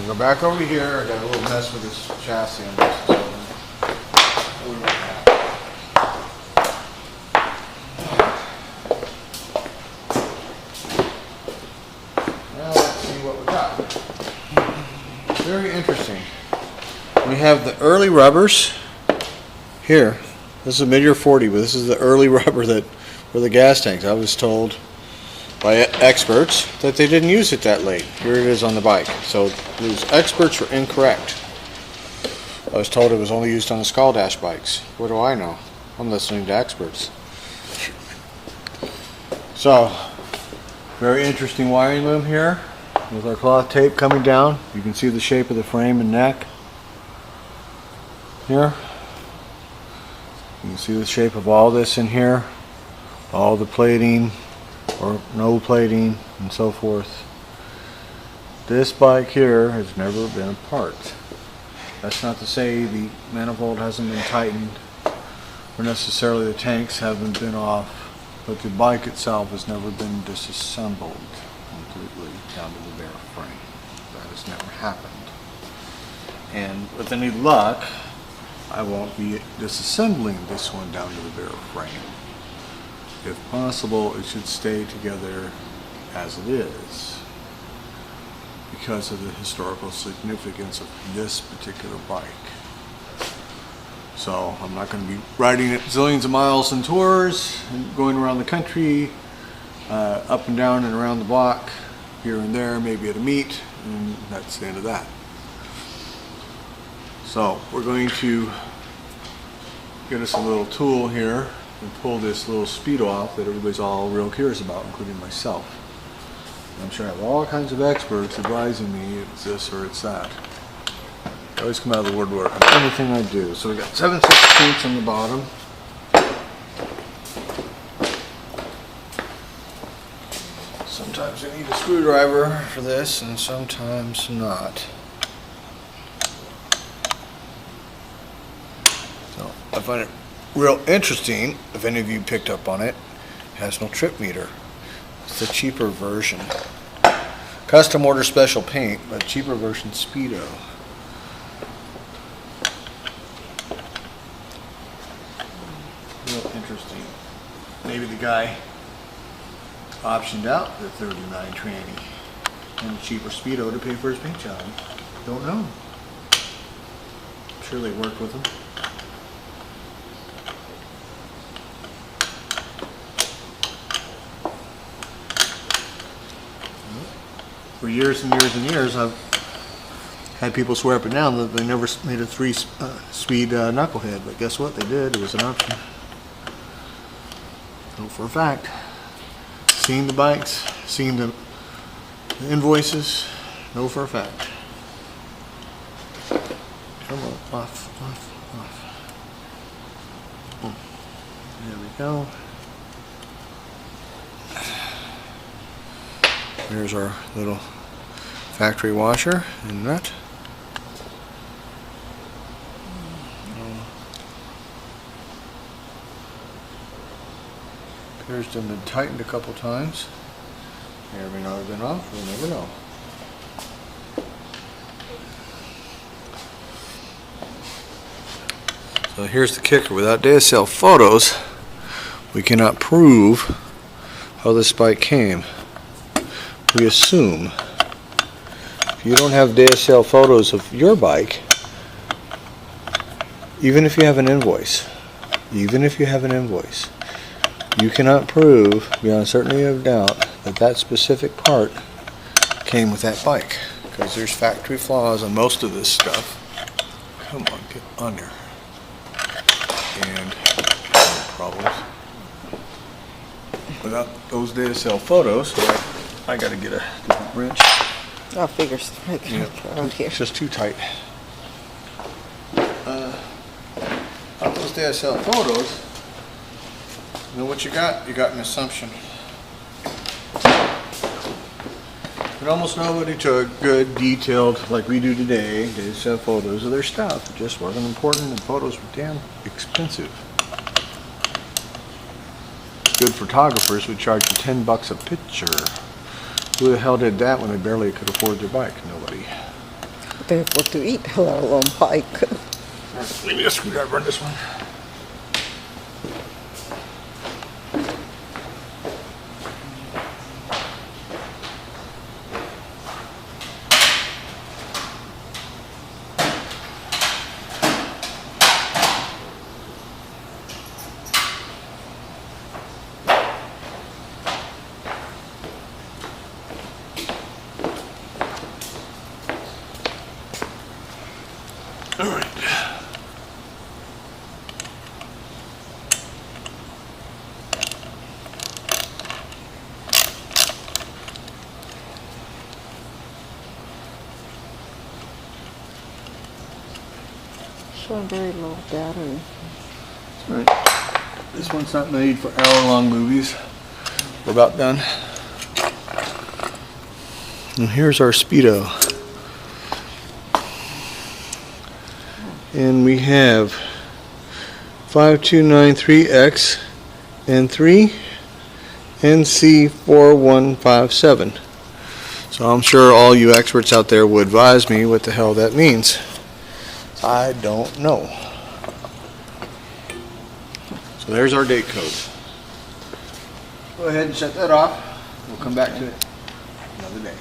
Go back over here. I got a little mess with this chassis on this. So now let's see what we got. Very interesting. We have the early rubbers here. This is a mid-year 40, but this is the early rubber that for the gas tanks. I was told by experts that they didn't use it that late. Here it is on the bike. So those experts were incorrect. I was told it was only used on the Skull Dash bikes. What do I know? I'm listening to experts. So, very interesting wiring loom here with our cloth tape coming down. You can see the shape of the frame and neck here. You can see the shape of all this in here, all the plating or no plating and so forth. This bike here has never been apart. That's not to say the manifold hasn't been tightened or necessarily the tanks haven't been off, but the bike itself has never been disassembled completely down to the bare frame. That has never happened. And with any luck, I won't be disassembling this one down to the bare frame. If possible, it should stay together as it is because of the historical significance of this particular bike. So I'm not going to be riding it zillions of miles in tours and going around the country, up and down and around the block, here and there, maybe at a meet, and that's the end of that. So we're going to get us a little tool here and pull this little speedo off that everybody's all real curious about, including myself. I'm sure I have all kinds of experts advising me it's this or it's that. I always come out of the woodwork on anything I do. So we got 7/16 on the bottom. Sometimes I need a screwdriver for this and sometimes not. So I find it real interesting, if any of you picked up on it, it has no trip meter. It's the cheaper version. Custom order special paint, but cheaper version speedo. Real interesting. Maybe the guy optioned out the 39 tranny and a cheaper speedo to pay for his paint job. Don't know. I'm sure they worked with him. For years and years and years, I've had people swear up and down that they never made a 3-speed knucklehead, but guess what? They did. It was an option. Know for a fact. Seen the bikes, seen the invoices. Know for a fact. Come on, off. There we go. There's our little factory washer and nut. Appears to have been tightened a couple times. May or may not have been off, we'll never know. So here's the kicker. Without DSL photos, we cannot prove how this bike came. We assume if you don't have DSL photos of your bike, even if you have an invoice, you cannot prove beyond certainty of doubt that that specific part came with that bike, because there's factory flaws on most of this stuff. Come on, get on there. And problems. Without those DSL photos, I gotta get a different wrench. Oh, figures. Yeah, Around here. it's just too tight. Without those DSL photos, you know what you got? You got an assumption. But almost nobody took good, detailed, like we do today, DSL photos of their stuff. It just wasn't important, and photos were damn expensive. Good photographers would charge you $10 a picture. Who the hell did that when they barely could afford their bike? Nobody. nothing for to eat, let alone bike. Leave me a screwdriver on this one. All right. Showing very low battery. All right. This one's not made for hour-long movies. We're about done. And here's our speedo. And we have 5293X and 3 NC4157. So I'm sure all you experts out there would advise me what the hell that means. I don't know. So there's our date code. Go ahead and shut that off. We'll come back to it another day.